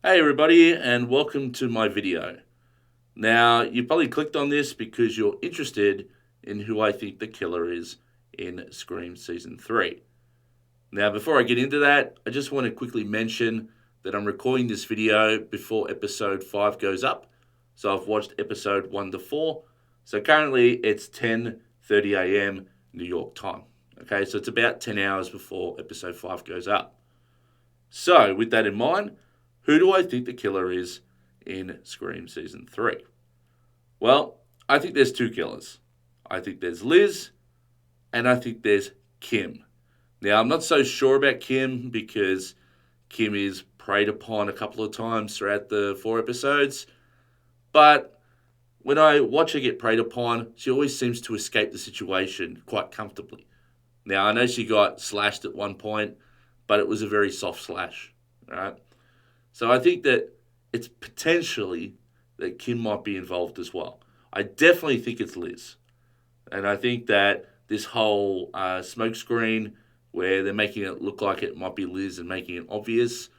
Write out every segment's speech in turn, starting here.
Hey everybody, and welcome to my video. Now, you probably clicked on this because you're interested in who I think the killer is in Scream Season 3. Now, before I get into that, I just want to quickly mention that I'm recording this video before episode 5 goes up. So I've watched episode 1 to 4. So currently it's 10:30 a.m. New York time. Okay, so it's about 10 hours before episode 5 goes up. So, with that in mind, who do I think the killer is in Scream Season 3? Well, I think there's two killers. I think there's Liz, and I think there's Kim. Now, I'm not so sure about Kim because Kim is preyed upon a couple of times throughout the 4 episodes, but when I watch her get preyed upon, she always seems to escape the situation quite comfortably. Now, I know she got slashed at one point, but it was a very soft slash, right? So I think that it's potentially that Kim might be involved as well. I definitely think it's Liz. And I think that this whole smoke screen where they're making it look like it might be Liz and making it obvious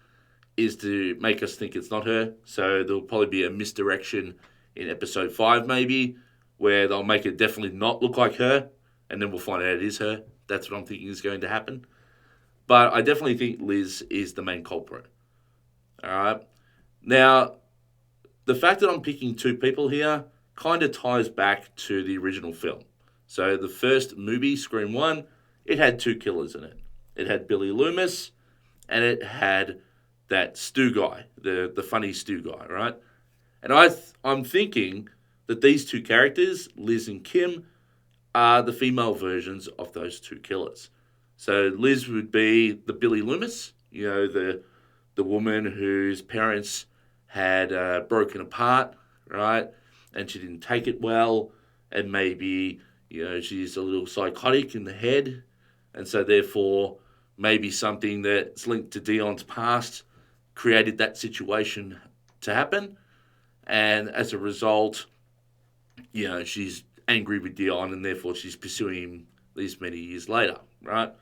is to make us think it's not her. So there'll probably be a misdirection in episode 5 maybe where they'll make it definitely not look like her and then we'll find out it is her. That's what I'm thinking is going to happen. But I definitely think Liz is the main culprit. All right. Now, the fact that I'm picking two people here kind of ties back to the original film. So the first movie, Scream 1, it had two killers in it. It had Billy Loomis and it had that Stu guy, the funny Stu guy, right? And I'm thinking that these two characters, Liz and Kim, are the female versions of those two killers. So Liz would be the Billy Loomis, the woman whose parents had broken apart, right? And she didn't take it well, and maybe she's a little psychotic in the head, and so therefore maybe something that's linked to Dion's past created that situation to happen, and as a result, she's angry with Dion, and therefore she's pursuing him these many years later, right?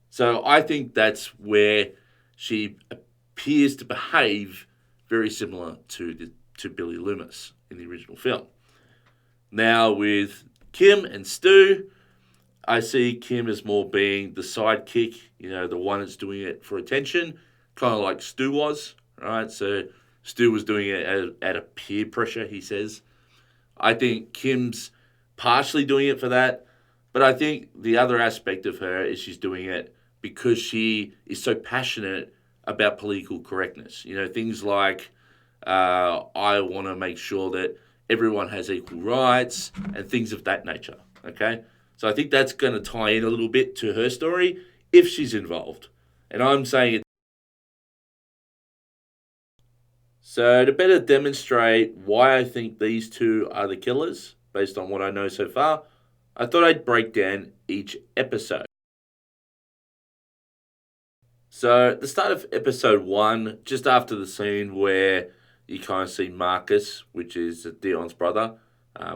So I think that's where she appears to behave very similar to Billy Loomis in the original film. Now with Kim and Stu, I see Kim as more being the sidekick, the one that's doing it for attention, kind of like Stu was, right? So Stu was doing it at a peer pressure, he says. I think Kim's partially doing it for that, but I think the other aspect of her is she's doing it because she is so passionate about political correctness. Things like I want to make sure that everyone has equal rights and things of that nature. Okay, so I think that's going to tie in a little bit to her story if she's involved, and I'm saying it. So to better demonstrate why I think these two are the killers, based on what I know so far, I thought I'd break down each episode. So at the start of episode 1, just after the scene where you kind of see Marcus, which is Dion's brother,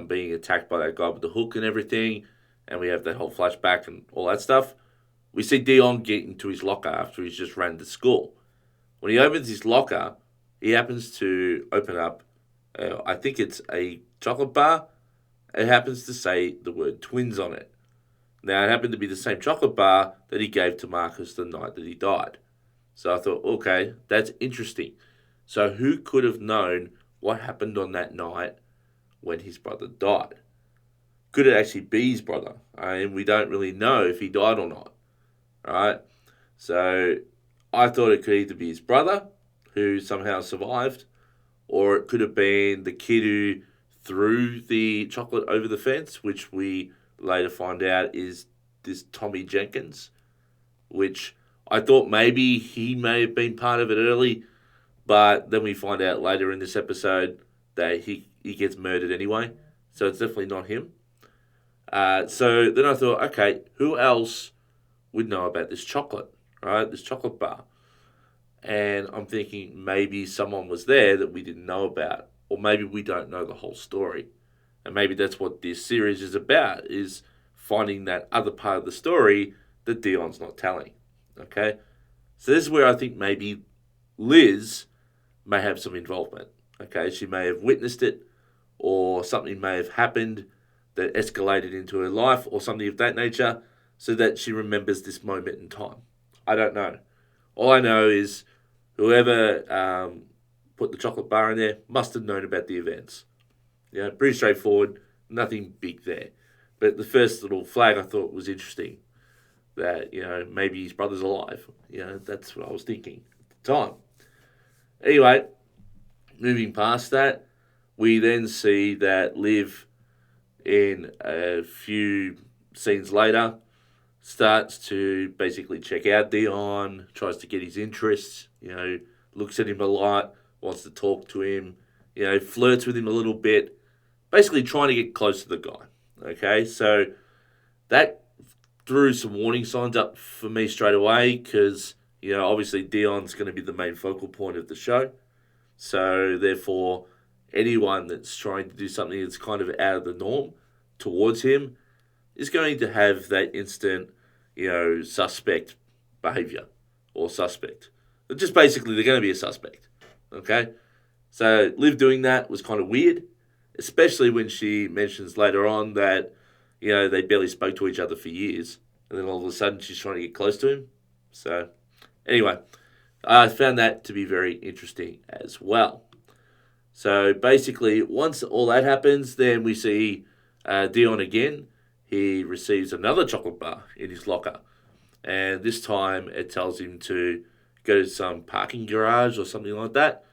being attacked by that guy with the hook and everything, and we have that whole flashback and all that stuff, we see Dion get into his locker after he's just ran to school. When he opens his locker, he happens to open up, I think it's a chocolate bar. It happens to say the word twins on it. Now, it happened to be the same chocolate bar that he gave to Marcus the night that he died. So I thought, okay, that's interesting. So who could have known what happened on that night when his brother died? Could it actually be his brother? I mean, we don't really know if he died or not, right? So I thought it could either be his brother, who somehow survived, or it could have been the kid who threw the chocolate over the fence, which we later find out is this Tommy Jenkins, which I thought maybe he may have been part of it early, but then we find out later in this episode that he gets murdered anyway, so it's definitely not him. So then I thought, okay, who else would know about this chocolate, right? This chocolate bar. And I'm thinking maybe someone was there that we didn't know about, or maybe we don't know the whole story. And maybe that's what this series is about, is finding that other part of the story that Dion's not telling. Okay? So this is where I think maybe Liz may have some involvement. Okay, she may have witnessed it, or something may have happened that escalated into her life, or something of that nature, so that she remembers this moment in time. I don't know. All I know is whoever put the chocolate bar in there must have known about the events. Yeah, pretty straightforward, nothing big there. But the first little flag I thought was interesting, that, maybe his brother's alive. That's what I was thinking at the time. Anyway, moving past that, we then see that Liv, in a few scenes later, starts to basically check out Dion, tries to get his interests, looks at him a lot, wants to talk to him, flirts with him a little bit, basically trying to get close to the guy. Okay, so that threw some warning signs up for me straight away because, obviously Dion's going to be the main focal point of the show. So therefore, anyone that's trying to do something that's kind of out of the norm towards him is going to have that instant, suspect behavior or suspect. But just basically, they're going to be a suspect. Okay? So Liv doing that was kind of weird, especially when she mentions later on that, they barely spoke to each other for years. And then all of a sudden, she's trying to get close to him. So, anyway, I found that to be very interesting as well. So, basically, once all that happens, then we see Dion again. He receives another chocolate bar in his locker. And this time, it tells him to go to some parking garage or something like that.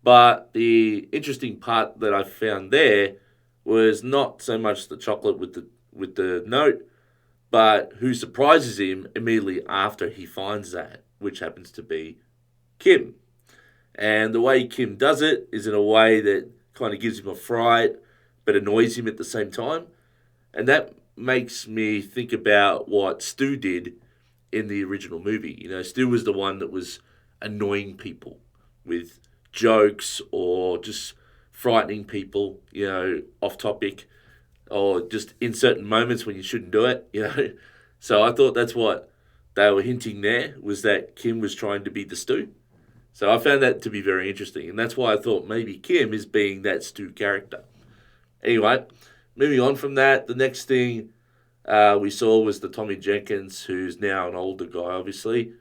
But the interesting part that I found there was not so much the chocolate with the note, but who surprises him immediately after he finds that, which happens to be Kim. And the way Kim does it is in a way that kind of gives him a fright, but annoys him at the same time. And that makes me think about what Stu did in the original movie. Stu was the one that was annoying people with jokes or just frightening people, off topic, or just in certain moments when you shouldn't do it. So I thought that's what they were hinting there, was that Kim was trying to be the Stu. So I found that to be very interesting, and that's why I thought maybe Kim is being that Stu character. Anyway, moving on from that, the next thing we saw was the Tommy Jenkins, who's now an older guy, obviously.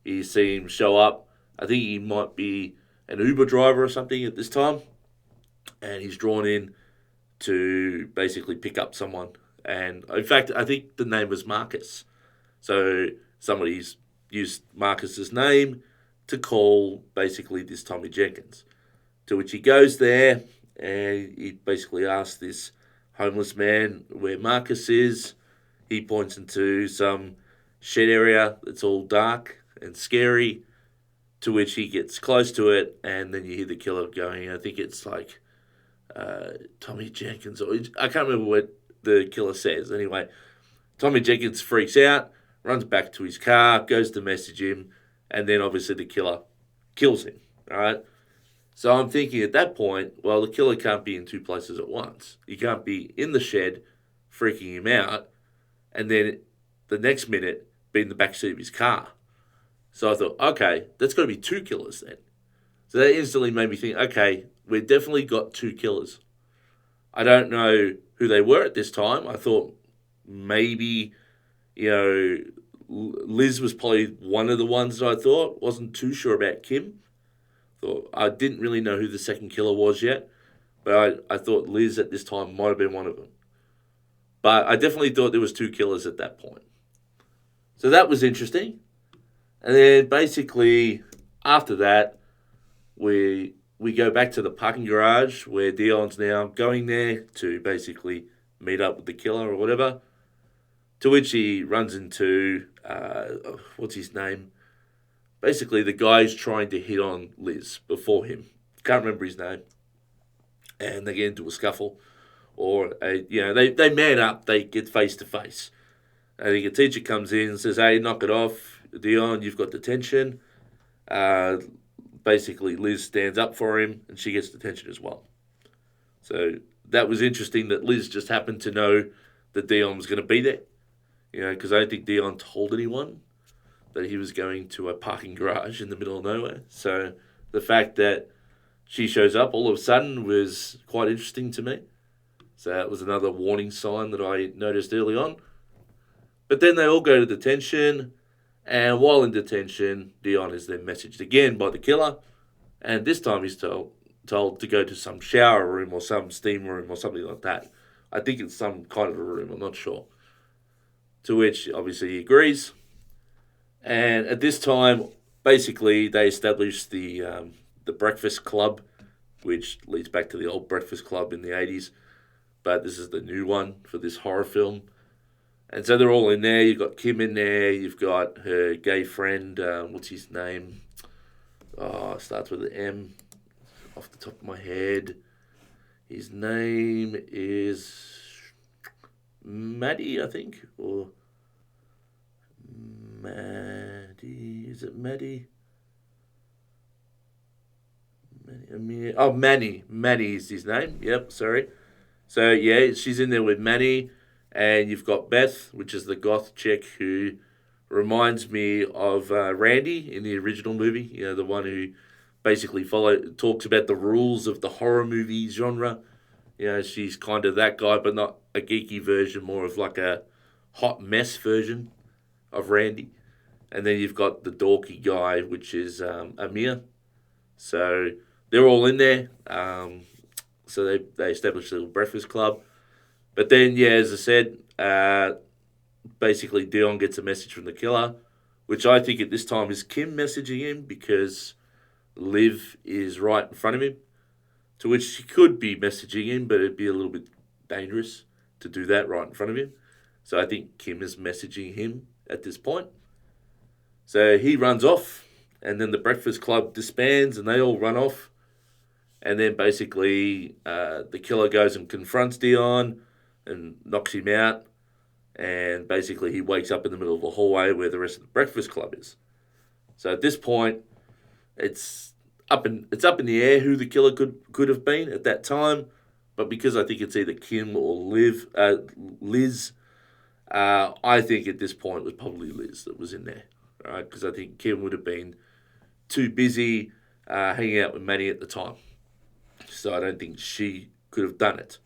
You see him show up. I think he might be an Uber driver or something at this time. And he's drawn in to basically pick up someone. And in fact, I think the name was Marcus. So somebody's used Marcus's name to call basically this Tommy Jenkins. To which he goes there and he basically asks this homeless man where Marcus is. He points into some shed area that's all dark and scary, to which he gets close to it, and then you hear the killer going, I think it's like Tommy Jenkins, or I can't remember what the killer says. Anyway, Tommy Jenkins freaks out, runs back to his car, goes to message him, and then obviously the killer kills him. All right. So I'm thinking at that point, well, the killer can't be in two places at once. He can't be in the shed freaking him out, and then the next minute be in the backseat of his car. So I thought, okay, that's got to be two killers then. So that instantly made me think, okay, we've definitely got two killers. I don't know who they were at this time. I thought maybe, Liz was probably one of the ones that I thought. Wasn't too sure about Kim. Thought I didn't really know who the second killer was yet. But I thought Liz at this time might have been one of them. But I definitely thought there was two killers at that point. So that was interesting. And then basically after that, we go back to the parking garage where Dion's now going there to basically meet up with the killer or whatever. To which he runs into, what's his name? Basically the guy's trying to hit on Liz before him. Can't remember his name. And they get into a scuffle. Or, they man up, they get face to face. I think a teacher comes in and says, hey, knock it off. Dion, you've got detention. Basically, Liz stands up for him and she gets detention as well. So that was interesting that Liz just happened to know that Dion was going to be there. Because I don't think Dion told anyone that he was going to a parking garage in the middle of nowhere. So the fact that she shows up all of a sudden was quite interesting to me. So that was another warning sign that I noticed early on. But then they all go to detention, and while in detention, Dion is then messaged again by the killer, and this time he's told to go to some shower room or some steam room or something like that. I think it's some kind of a room, I'm not sure. To which, obviously, he agrees. And at this time, basically, they establish the Breakfast Club, which leads back to the old Breakfast Club in the 80s. But this is the new one for this horror film. And so they're all in there. You've got Kim in there. You've got her gay friend. What's his name? Oh, it starts with an M off the top of my head. His name is Maddie, I think. Or Maddie. Is it Maddie? Manny. Manny is his name. Yep, sorry. So, yeah, she's in there with Manny. And you've got Beth, which is the goth chick who reminds me of Randy in the original movie. You know, the one who basically talks about the rules of the horror movie genre. You know, she's kind of that guy, but not a geeky version, more of like a hot mess version of Randy. And then you've got the dorky guy, which is Amir. So they're all in there. So they established a little breakfast club. But then, yeah, as I said, basically Dion gets a message from the killer, which I think at this time is Kim messaging him because Liv is right in front of him, to which she could be messaging him, but it'd be a little bit dangerous to do that right in front of him. So I think Kim is messaging him at this point. So he runs off, and then the Breakfast Club disbands, and they all run off. And then basically the killer goes and confronts Dion and knocks him out. And basically he wakes up in the middle of a hallway where the rest of the Breakfast Club is. So at this point, it's up in the air who the killer could have been at that time. But because I think it's either Kim or Liz, I think at this point it was probably Liz that was in there. Right? Because I think Kim would have been too busy hanging out with Manny at the time. So I don't think she could have done it.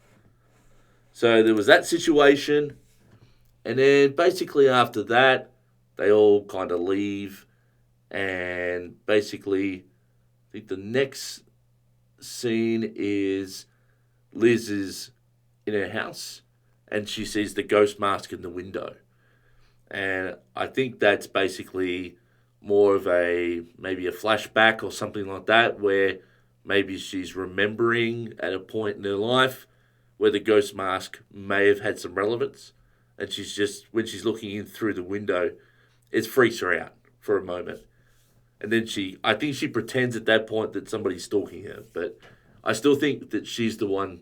So there was that situation. And then basically after that, they all kind of leave. And basically, I think the next scene is Liz is in her house. And she sees the ghost mask in the window. And I think that's basically more of maybe a flashback or something like that, where maybe she's remembering at a point in her life where the ghost mask may have had some relevance. And she's just, when she's looking in through the window, it freaks her out for a moment. And then I think she pretends at that point that somebody's stalking her. But I still think that she's the one,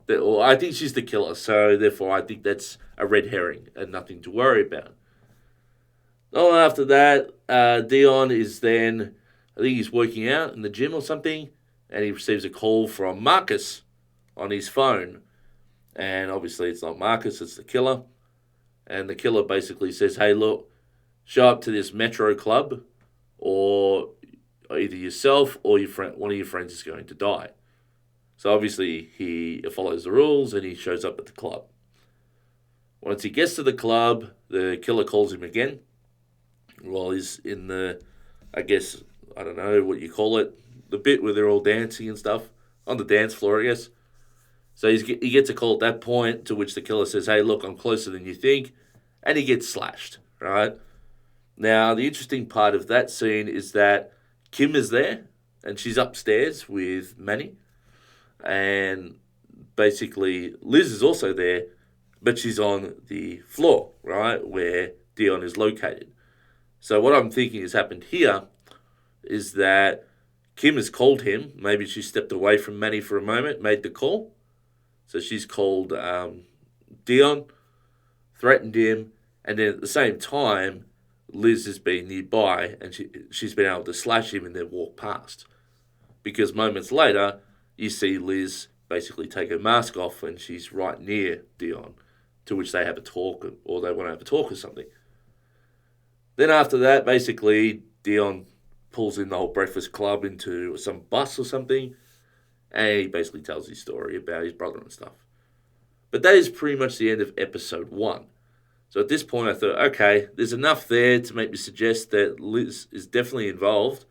or I think she's the killer. So therefore I think that's a red herring and nothing to worry about. Well, after that, Dion is then, I think he's working out in the gym or something, and he receives a call from Marcus on his phone. And obviously it's not Marcus, it's the killer. And the killer basically says, hey, look, show up to this Metro Club, or either yourself or one of your friends is going to die. So obviously he follows the rules and he shows up at the club. Once he gets to the club, the killer calls him again while he's in the, I guess, I don't know what you call it, the bit where they're all dancing and stuff, on the dance floor, I guess. So he gets a call at that point, to which the killer says, hey, look, I'm closer than you think, and he gets slashed, right? Now, the interesting part of that scene is that Kim is there, and she's upstairs with Manny, and basically Liz is also there, but she's on the floor, right, where Dion is located. So what I'm thinking has happened here is that Kim has called him. Maybe she stepped away from Manny for a moment, made the call. So she's called Dion, threatened him, and then at the same time, Liz has been nearby and she's been able to slash him and then walk past. Because moments later, you see Liz basically take her mask off and she's right near Dion, to which they have a talk, or they want to have a talk or something. Then after that, basically, Dion pulls in the whole Breakfast Club into some bus or something, and he basically tells his story about his brother and stuff. But that is pretty much the end of episode 1. So at this point, I thought, okay, there's enough there to make me suggest that Liz is definitely involved.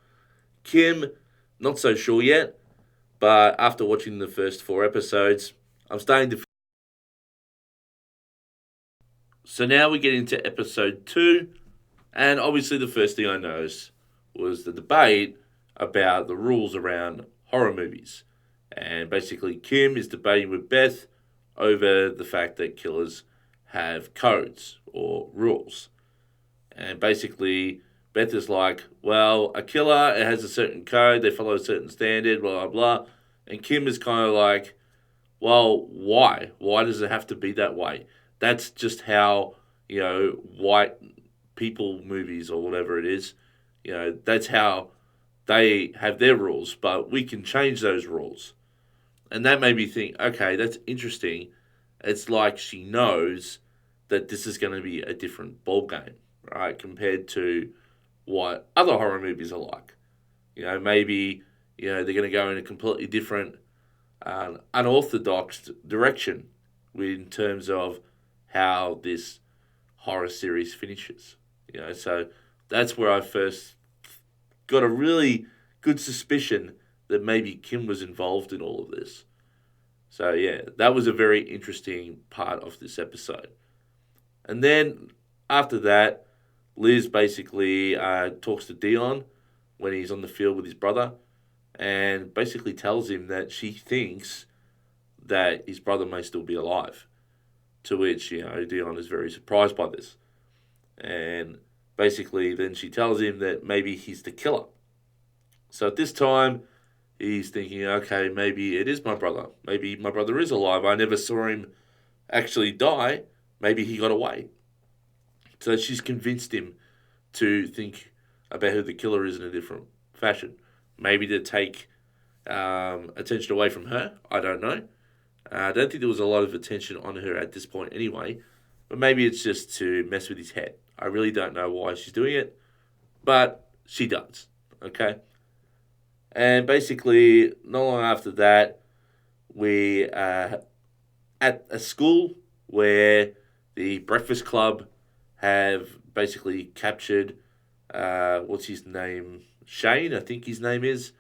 Kim, not so sure yet, but after watching the first 4 episodes, I'm starting to. So now we get into episode 2, and obviously the first thing I noticed was the debate about the rules around horror movies. And basically, Kim is debating with Beth over the fact that killers have codes or rules. And basically, Beth is like, well, a killer, it has a certain code, they follow a certain standard, blah, blah, blah. And Kim is kind of like, well, why? Why does it have to be that way? That's just how, white people movies or whatever it is, that's how they have their rules, but we can change those rules. And that made me think, okay, that's interesting. It's like she knows that this is going to be a different ball game, right, compared to what other horror movies are like. Maybe they're going to go in a completely different, unorthodox direction in terms of how this horror series finishes. So that's where I first got a really good suspicion that maybe Kim was involved in all of this. So yeah, that was a very interesting part of this episode. And then after that, Liz basically talks to Dion when he's on the field with his brother, and basically tells him that she thinks that his brother may still be alive. To which Dion is very surprised by this, and basically then she tells him that maybe he's the killer. So at this time, he's thinking, okay, maybe it is my brother. Maybe my brother is alive. I never saw him actually die. Maybe he got away. So she's convinced him to think about who the killer is in a different fashion. Maybe to take attention away from her. I don't know. I don't think there was a lot of attention on her at this point anyway. But maybe it's just to mess with his head. I really don't know why she's doing it. But she does. Okay? And basically, not long after that, we are at a school where the Breakfast Club have basically captured, what's his name? Shane, I think his name is.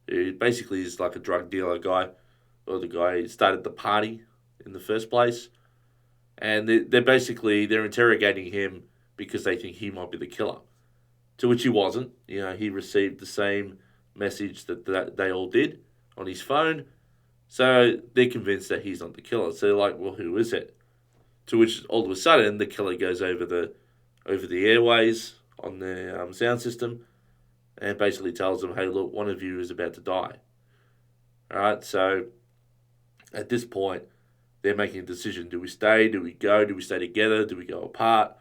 Who basically is like a drug dealer guy, or the guy who started the party in the first place. And they're interrogating him because they think he might be the killer. To which he wasn't. He received the same message that they all did on his phone. So they're convinced that he's not the killer. So they're like, well, who is it? To which all of a sudden the killer goes over the airways on the sound system and basically tells them, hey, look, one of you is about to die. All right, so at this point, they're making a decision. Do we stay? Do we go? Do we stay together? Do we go apart?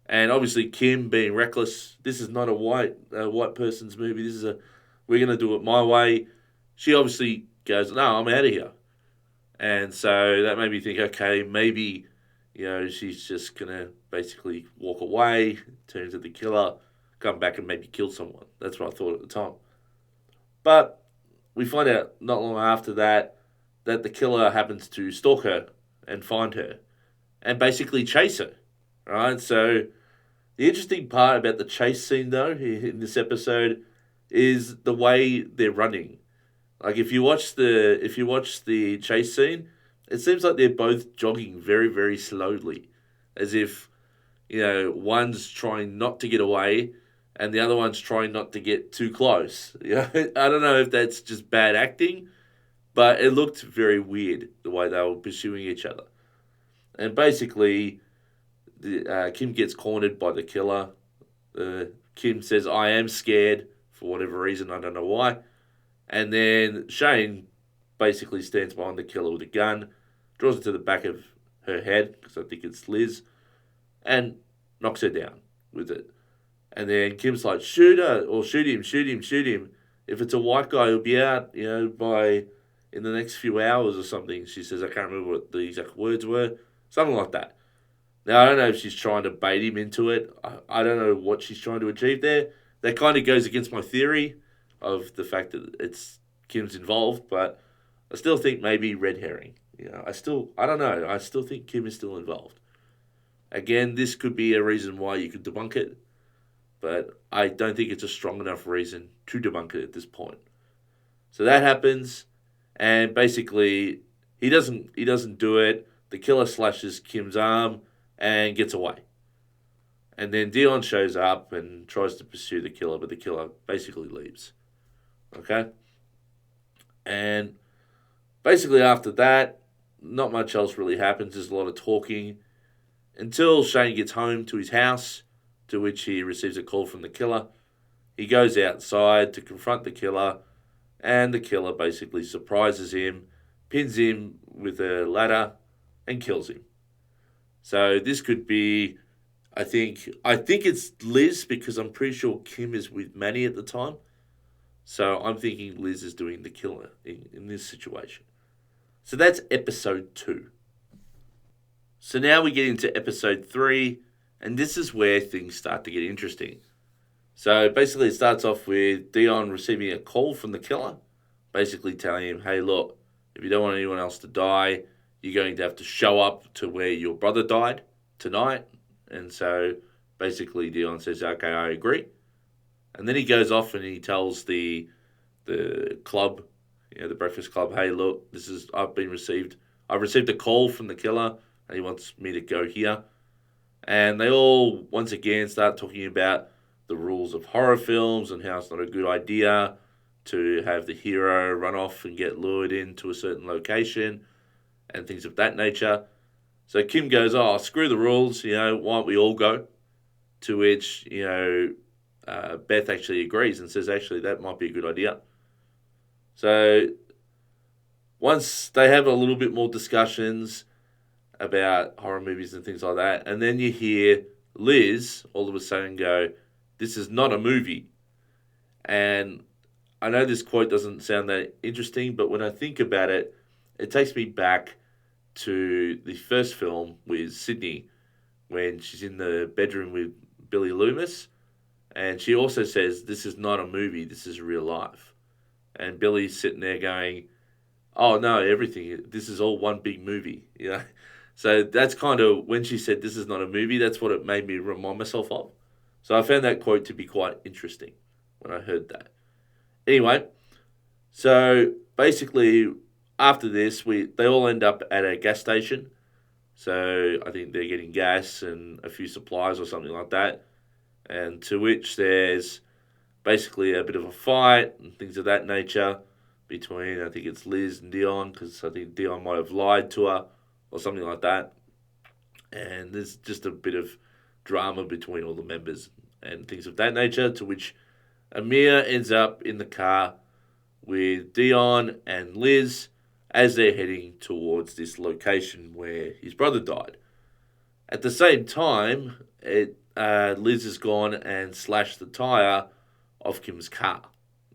And obviously, Kim being reckless. This is not a white person's movie. This is we're going to do it my way. She obviously goes, no, I'm out of here. And so that made me think, okay, maybe, she's just going to basically walk away, turn into the killer, come back and maybe kill someone. That's what I thought at the time. But we find out not long after that the killer happens to stalk her and find her and basically chase her. Right? So the interesting part about the chase scene, though, in this episode, is the way they're running. Like if you watch the chase scene, it seems like they're both jogging very, very slowly, as if one's trying not to get away, and the other one's trying not to get too close. I don't know if that's just bad acting, but it looked very weird the way they were pursuing each other. And basically, Kim gets cornered by the killer. Kim says, I am scared, for whatever reason, I don't know why. And then Shane basically stands behind the killer with a gun, draws it to the back of her head, because I think it's Liz, and knocks her down with it. And then Kim's like, shoot her, or shoot him, shoot him, shoot him. If it's a white guy, he'll be out, by in the next few hours or something. She says, I can't remember what the exact words were. Something like that. Now, I don't know if she's trying to bait him into it. I don't know what she's trying to achieve there. that kind of goes against my theory of the fact that it's Kim's involved, but I still think maybe red herring. I don't know. I still think Kim is still involved. Again, this could be a reason why you could debunk it, but I don't think it's a strong enough reason to debunk it at this point. So that happens, and basically he doesn't do it. The killer slashes Kim's arm and gets away. And then Dion shows up and tries to pursue the killer, but the killer basically leaves. Okay? And basically after that, not much else really happens. There's a lot of talking until Shane gets home to his house, to which he receives a call from the killer. He goes outside to confront the killer, and the killer basically surprises him, pins him with a ladder, and kills him. So this could be, I think it's Liz, because I'm pretty sure Kim is with Manny at the time. So I'm thinking Liz is doing the killer in this situation. So that's episode 2. So now we get into episode 3, and this is where things start to get interesting. So basically it starts off with Dion receiving a call from the killer, basically telling him, hey, look, if you don't want anyone else to die, you're going to have to show up to where your brother died tonight. And so basically Dion says, okay, I agree. And then he goes off and he tells the club, the Breakfast Club, hey, look, I've received a call from the killer and he wants me to go here. And they all once again start talking about the rules of horror films and how it's not a good idea to have the hero run off and get lured into a certain location and things of that nature. So Kim goes, oh, screw the rules, why don't we all go? To which, Beth actually agrees and says, actually, that might be a good idea. So once they have a little bit more discussions about horror movies and things like that, and then you hear Liz all of a sudden go, this is not a movie. And I know this quote doesn't sound that interesting, but when I think about it, it takes me back to the first film with Sydney, when she's in the bedroom with Billy Loomis, and she also says, this is not a movie, this is real life. And Billy's sitting there going, oh no, this is all one big movie, So that's kind of, when she said this is not a movie, that's what it made me remind myself of. So I found that quote to be quite interesting when I heard that. Anyway, so basically after this, they all end up at a gas station. So I think they're getting gas and a few supplies or something like that. And to which there's basically a bit of a fight and things of that nature between, I think it's Liz and Dion, because I think Dion might have lied to her or something like that. And there's just a bit of drama between all the members and things of that nature, to which Amir ends up in the car with Dion and Liz as they're heading towards this location where his brother died. At the same time, Liz has gone and slashed the tyre of Kim's car.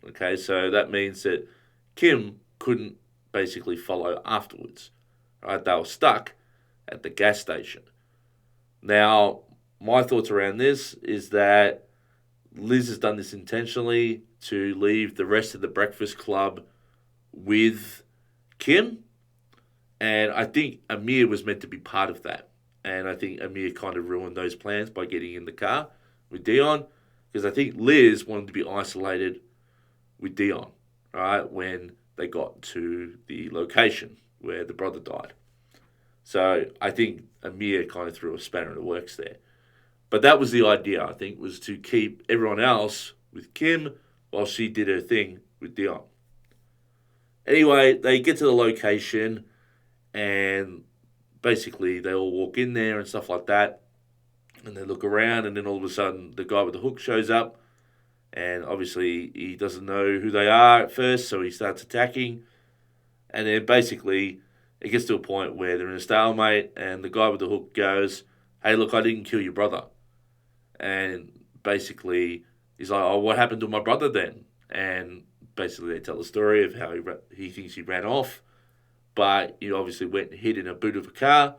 Okay, so that means that Kim couldn't basically follow afterwards. Right, they were stuck at the gas station. Now, my thoughts around this is that Liz has done this intentionally to leave the rest of the Breakfast Club with Kim, and I think Amir was meant to be part of that. And I think Amir kind of ruined those plans by getting in the car with Dion, because I think Liz wanted to be isolated with Dion, right, when they got to the location where the brother died. So I think Amir kind of threw a spanner in the works there. But that was the idea, I think, was to keep everyone else with Kim while she did her thing with Dion. Anyway, they get to the location and basically they all walk in there and stuff like that. And they look around, and then all of a sudden the guy with the hook shows up. And obviously he doesn't know who they are at first, so he starts attacking. And then basically it gets to a point where they're in a stalemate, and the guy with the hook goes, hey, look, I didn't kill your brother. And basically he's like, oh, what happened to my brother then? And basically they tell the story of how he thinks he ran off, but he obviously went and hid in a boot of a car,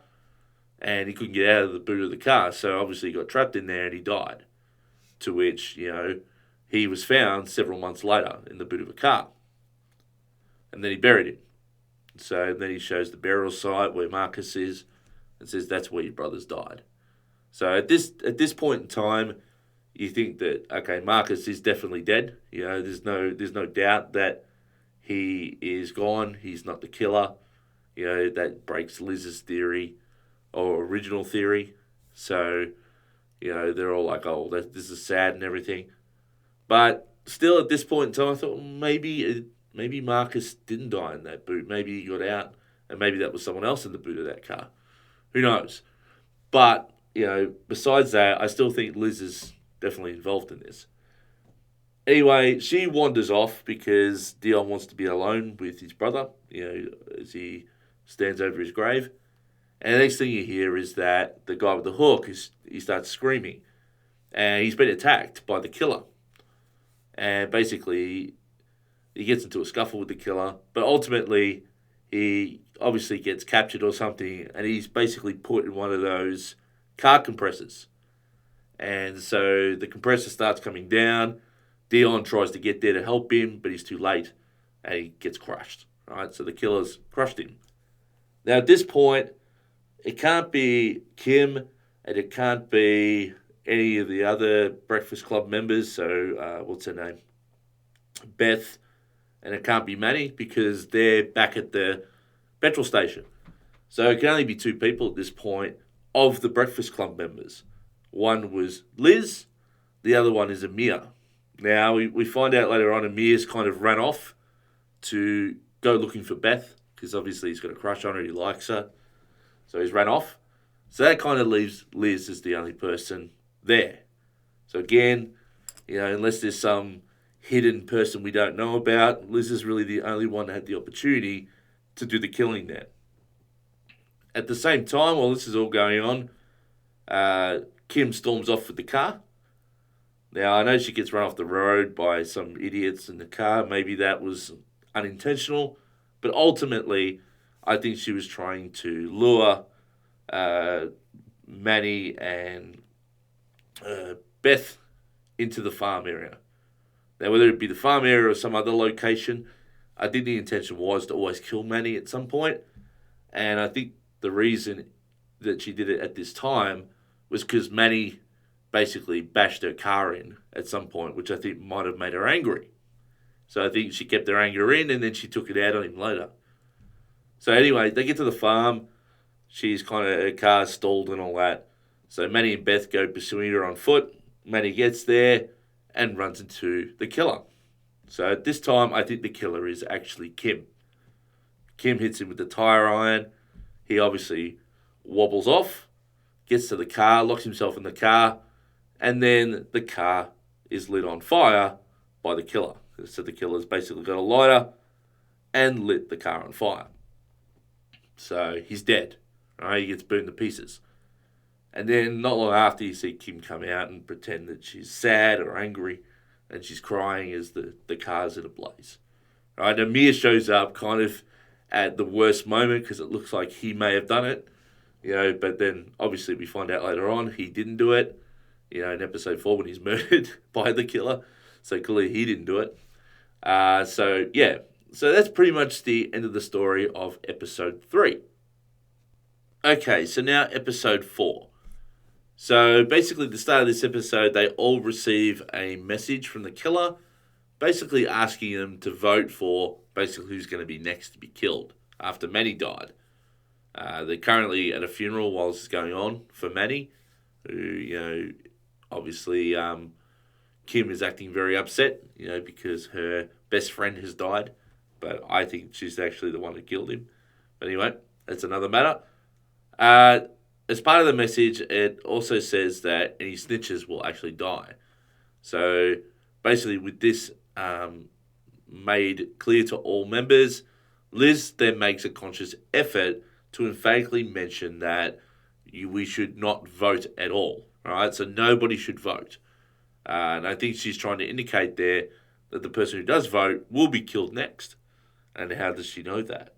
and he couldn't get out of the boot of the car, so obviously he got trapped in there and he died. To which, he was found several months later in the boot of a car. And then he buried him. So then he shows the burial site where Marcus is and says that's where your brothers died. So at this point in time, you think that, okay, Marcus is definitely dead. There's no doubt that he is gone. He's not the killer. That breaks Liz's theory or original theory. So, they're all like, oh, this is sad and everything. But still, at this point in time, I thought maybe Marcus didn't die in that boot. Maybe he got out, and maybe that was someone else in the boot of that car. Who knows? But, besides that, I still think Liz is definitely involved in this. Anyway, she wanders off because Dion wants to be alone with his brother, as he stands over his grave. And the next thing you hear is that the guy with the hook, he starts screaming. And he's been attacked by the killer. And basically, he gets into a scuffle with the killer. But ultimately, he obviously gets captured or something. And he's basically put in one of those car compressors. And so the compressor starts coming down. Dion tries to get there to help him, but he's too late. And he gets crushed. Right? So the killer's crushed him. Now, at this point, it can't be Kim, and it can't be any of the other Breakfast Club members. So, what's her name? Beth. And it can't be Manny because they're back at the petrol station. So it can only be two people at this point of the Breakfast Club members. One was Liz, the other one is Amir. Now, we find out later on Amir's kind of ran off to go looking for Beth because obviously he's got a crush on her, he likes her. So he's ran off. So that kind of leaves Liz as the only person there. So again, unless there's some hidden person we don't know about, Liz is really the only one that had the opportunity to do the killing there. At the same time, while this is all going on, Kim storms off with the car. Now, I know she gets run off the road by some idiots in the car. Maybe that was unintentional. But ultimately, I think she was trying to lure Manny and Beth into the farm area. Now, whether it be the farm area or some other location, I think the intention was to always kill Manny at some point. And I think the reason that she did it at this time was because Manny basically bashed her car in at some point, which I think might have made her angry. So I think she kept her anger in and then she took it out on him later. So anyway, they get to the farm. She's her car's stalled and all that. So Manny and Beth go pursuing her on foot. Manny gets there and runs into the killer. So at this time, I think the killer is actually Kim. Kim hits him with the tire iron. He obviously wobbles off, gets to the car, locks himself in the car, and then the car is lit on fire by the killer. So the killer's basically got a lighter and lit the car on fire. So he's dead. Right? He gets burned to pieces. And then not long after, you see Kim come out and pretend that she's sad or angry, and she's crying as the car's in a blaze. Right? Amir shows up kind of at the worst moment because it looks like he may have done it. But then obviously we find out later on he didn't do it. In episode 4 when he's murdered by the killer. So clearly he didn't do it. So that's pretty much the end of the story of episode 3. Okay, so now episode 4. So basically at the start of this episode, they all receive a message from the killer, basically asking them to vote for basically who's going to be next to be killed after Manny died. They're currently at a funeral while this is going on for Manny, who, obviously Kim is acting very upset, because her best friend has died. But I think she's actually the one who killed him. But anyway, that's another matter. As part of the message, it also says that any snitches will actually die. So basically with this made clear to all members, Liz then makes a conscious effort to emphatically mention that we should not vote at all. Right? So nobody should vote. And I think she's trying to indicate there that the person who does vote will be killed next. And how does she know that?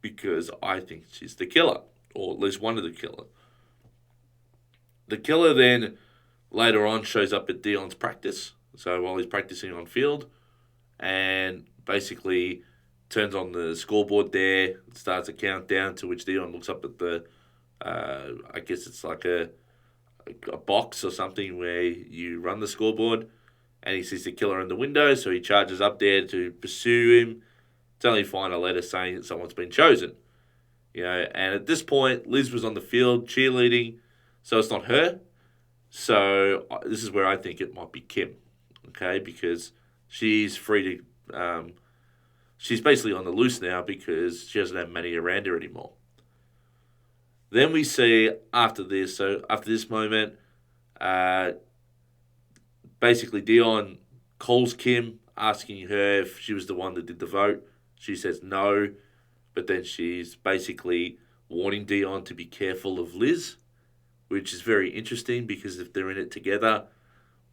Because I think she's the killer, or at least one of the killers. The killer then later on shows up at Dion's practice. So while he's practicing on field, and basically turns on the scoreboard there, starts a countdown, to which Dion looks up at the, I guess it's like a box or something where you run the scoreboard, and he sees the killer in the window, so he charges up there to pursue him. It's only to find a letter saying that someone's been chosen. And at this point, Liz was on the field cheerleading, so it's not her. So this is where I think it might be Kim, okay, because she's free to, she's basically on the loose now because she doesn't have Manny around her anymore. Then we see after this moment, basically Dion calls Kim, asking her if she was the one that did the vote. She says no, but then she's basically warning Dion to be careful of Liz, which is very interesting because if they're in it together,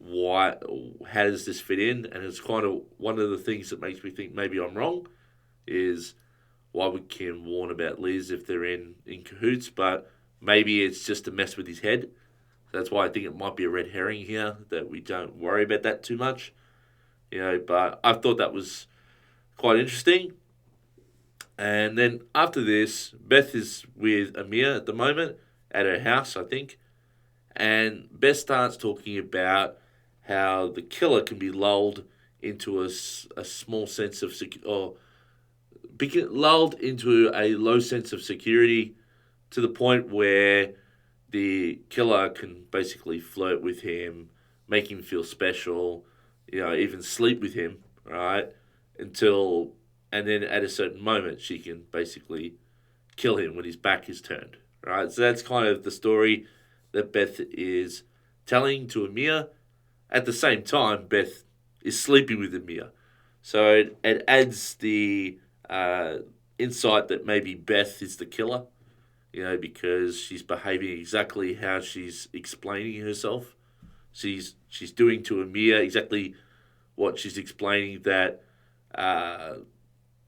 how does this fit in? And it's kind of one of the things that makes me think maybe I'm wrong is why would Kim warn about Liz if they're in cahoots? But maybe it's just to mess with his head. That's why I think it might be a red herring here, that we don't worry about that too much. But I thought that was quite interesting. And then after this, Beth is with Amir at the moment at her house, I think. And Beth starts talking about how the killer can be lulled into a small sense of lulled into a low sense of security, to the point where the killer can basically flirt with him, make him feel special, even sleep with him, right? And then at a certain moment, she can basically kill him when his back is turned, right? So that's kind of the story that Beth is telling to Amir. At the same time, Beth is sleeping with Amir. So it adds the insight that maybe Beth is the killer, because she's behaving exactly how she's explaining herself. She's doing to Amir exactly what she's explaining that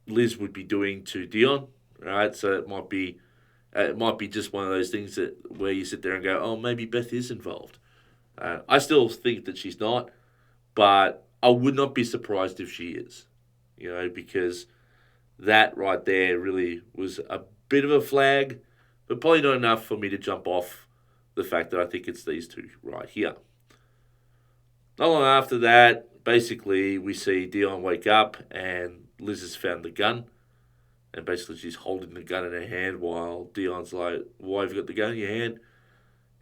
Liz would be doing to Dion, right? So it might be just one of those things where you sit there and go, oh, maybe Beth is involved. I still think that she's not, but I would not be surprised if she is, because that right there really was a bit of a flag, but probably not enough for me to jump off the fact that I think it's these two right here. Not long after that, basically, we see Dion wake up and Liz has found the gun. And basically, she's holding the gun in her hand while Dion's like, why have you got the gun in your hand?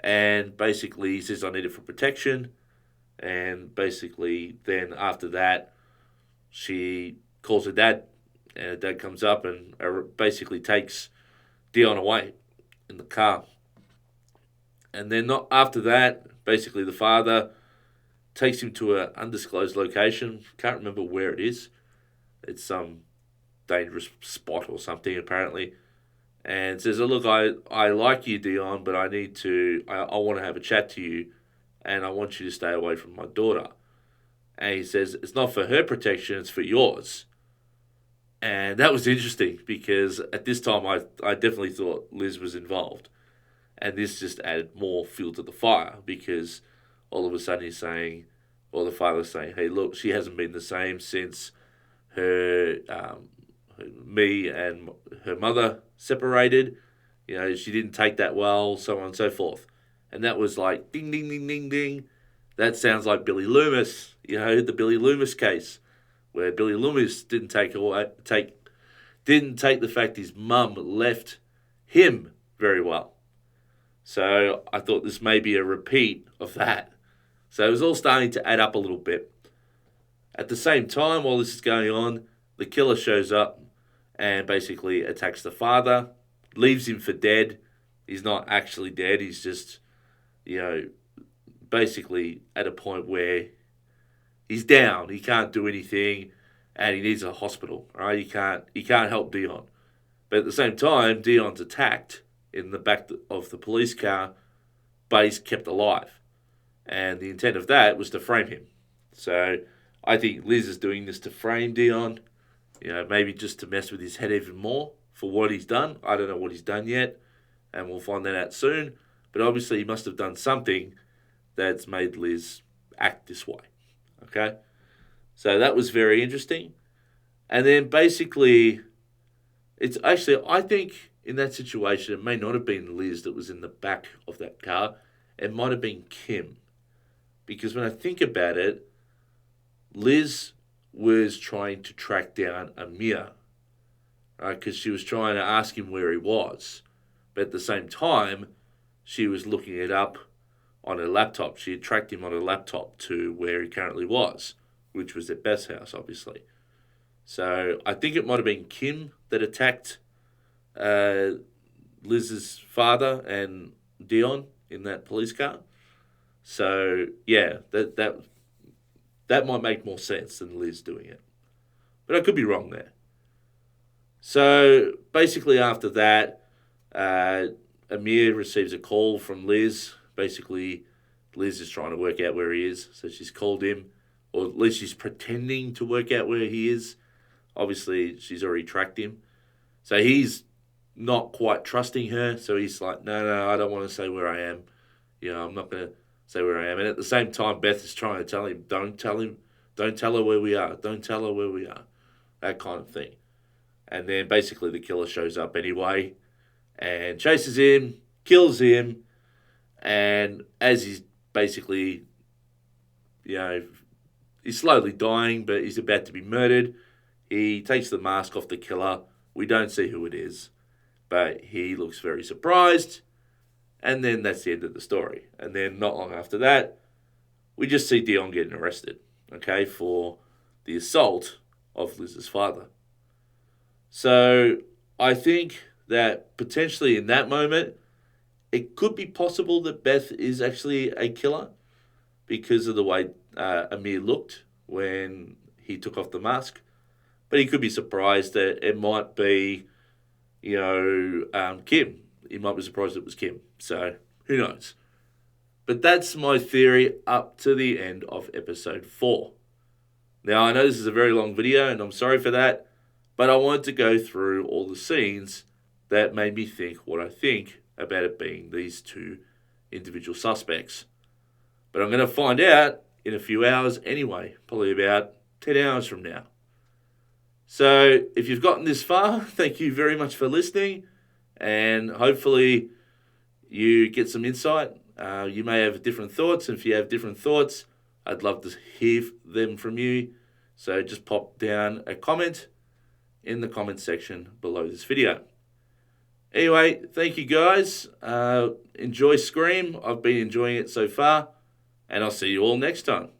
And basically, he says, I need it for protection. And basically, then after that, she calls her dad. And her dad comes up and basically takes Dion away in the car. And then not after that, basically, the father takes him to an undisclosed location. Can't remember where it is. It's some dangerous spot or something, apparently. And says, oh, look, I like you, Dion, but I want to have a chat to you, and I want you to stay away from my daughter. And he says, it's not for her protection, it's for yours. And that was interesting, because at this time I definitely thought Liz was involved. And this just added more fuel to the fire, because all of a sudden he's saying, or the father's saying, hey, look, she hasn't been the same since me and her mother separated. She didn't take that well, so on and so forth. And that was like, ding, ding, ding, ding, ding. That sounds like Billy Loomis, the Billy Loomis case, where Billy Loomis didn't take the fact his mum left him very well. So I thought this may be a repeat of that. So it was all starting to add up a little bit. At the same time, while this is going on, the killer shows up and basically attacks the father, leaves him for dead. He's not actually dead. He's just, basically at a point where he's down. He can't do anything, and he needs a hospital. Right? He can't help Dion. But at the same time, Dion's attacked in the back of the police car, but he's kept alive. And the intent of that was to frame him. So I think Liz is doing this to frame Dion, maybe just to mess with his head even more for what he's done. I don't know what he's done yet, and we'll find that out soon. But obviously he must have done something that's made Liz act this way. Okay? So that was very interesting. And then basically, it's actually, I think in that situation, it may not have been Liz that was in the back of that car. It might have been Kim. Because when I think about it, Liz was trying to track down Amir, right? Because she was trying to ask him where he was. But at the same time, she was looking it up on her laptop. She had tracked him on her laptop to where he currently was, which was at Beth's house, obviously. So I think it might have been Kim that attacked Liz's father and Dion in that police car. So yeah, that might make more sense than Liz doing it, but I could be wrong there. So basically, after that, Amir receives a call from Liz. Basically, Liz is trying to work out where he is, so she's called him, or at least she's pretending to work out where he is. Obviously, she's already tracked him, so he's not quite trusting her. So he's like, no, I don't want to say where I am. I'm not going to say where I am. And at the same time, Beth is trying to tell him, don't tell her where we are. Don't tell her where we are. That kind of thing. And then basically the killer shows up anyway and chases him, kills him. And as he's basically, he's slowly dying, but he's about to be murdered, he takes the mask off the killer. We don't see who it is, but he looks very surprised. And then that's the end of the story. And then not long after that, we just see Dion getting arrested, okay, for the assault of Liz's father. So I think that potentially in that moment, it could be possible that Beth is actually a killer because of the way Amir looked when he took off the mask. But he could be surprised that it might be, Kim. He might be surprised it was Kim. So who knows? But that's my theory up to the end of episode 4. Now, I know this is a very long video, and I'm sorry for that, but I wanted to go through all the scenes that made me think what I think about it being these two individual suspects. But I'm going to find out in a few hours anyway, probably about 10 hours from now. So if you've gotten this far, thank you very much for listening, and hopefully you get some insight. You may have different thoughts, and if you have different thoughts, I'd love to hear them from you. So just pop down a comment in the comment section below this video. Anyway, thank you guys. Enjoy Scream. I've been enjoying it so far, and I'll see you all next time.